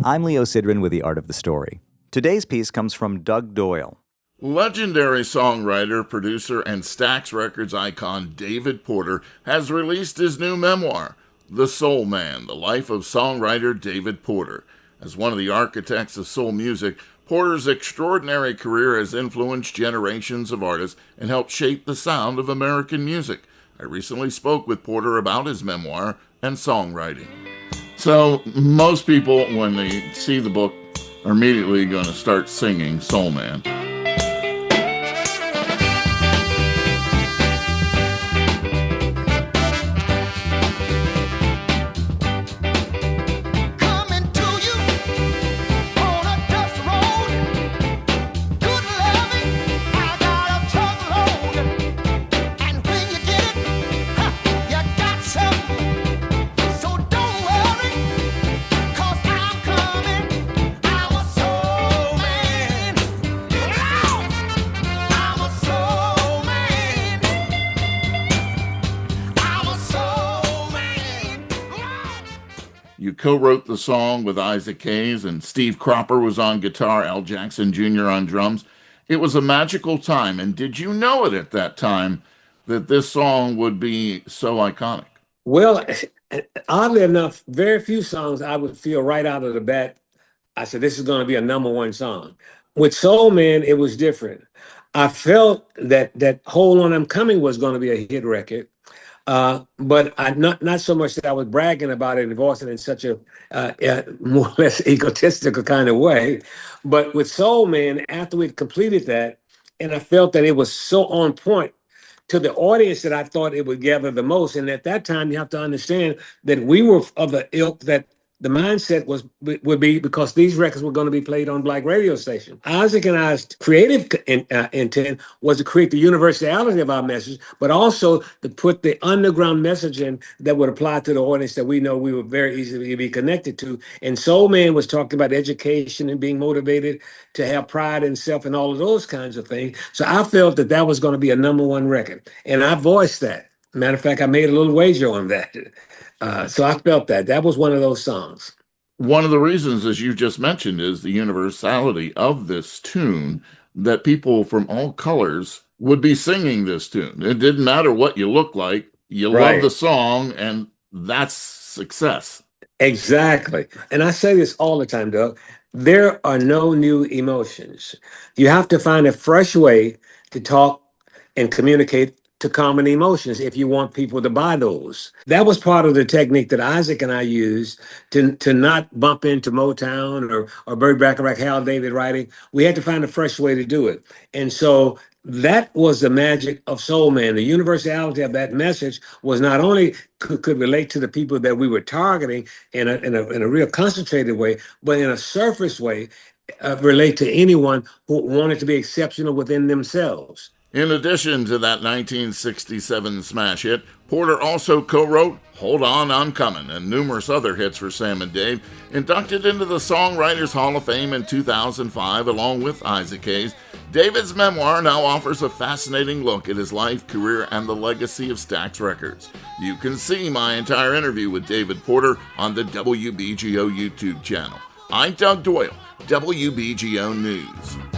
I'm Leo Sidran with The Art of the Story. Today's piece comes from Doug Doyle. Legendary songwriter, producer, and Stax Records icon David Porter has released his new memoir, The Soul Man, The Life of Songwriter David Porter. As one of the architects of soul music, Porter's extraordinary career has influenced generations of artists and helped shape the sound of American music. I recently spoke with Porter about his memoir and songwriting. So most people, when they see the book, are immediately going to start singing Soul Man. You co-wrote the song with Isaac Hayes, and Steve Cropper was on guitar, Al Jackson Jr. on drums. It was a magical time, and did you know it at that time that this song would be so iconic? Well, oddly enough, very few songs I would feel right out of the bat, I said, this is going to be a number one song. With Soul Man, it was different. I felt that Hold On I'm Coming was going to be a hit record. But not so much that I was bragging about it and voicing it in such a more or less egotistical kind of way. But with Soul Man, after we'd completed that, and I felt that it was so on point to the audience that I thought it would gather the most. And at that time, you have to understand that we were of the ilk that the mindset would be because these records were going to be played on Black radio stations. Isaac and I's creative intent was to create the universality of our message, but also to put the underground message in that would apply to the audience that we know we were very easy to be connected to. And Soul Man was talking about education and being motivated to have pride in self and all of those kinds of things. So I felt that that was going to be a number one record. And I voiced that. Matter of fact, I made a little wager on that. So I felt that was one of those songs. One of the reasons, as you just mentioned, is the universality of this tune, that people from all colors would be singing this tune. It didn't matter what you look like. You love the song, and that's success. Exactly. And I say this all the time, Doug. There are no new emotions. You have to find a fresh way to talk and communicate to common emotions if you want people to buy those. That was part of the technique that Isaac and I used to not bump into Motown or Burt Bacharach, Hal David writing. We had to find a fresh way to do it. And so that was the magic of Soul Man. The universality of that message was not only could relate to the people that we were targeting in a real concentrated way, but in a surface way, relate to anyone who wanted to be exceptional within themselves. In addition to that 1967 smash hit, Porter also co-wrote Hold On, I'm Coming and numerous other hits for Sam and Dave. Inducted into the Songwriters Hall of Fame in 2005 along with Isaac Hayes, David's memoir now offers a fascinating look at his life, career, and the legacy of Stax Records. You can see my entire interview with David Porter on the WBGO YouTube channel. I'm Doug Doyle, WBGO News.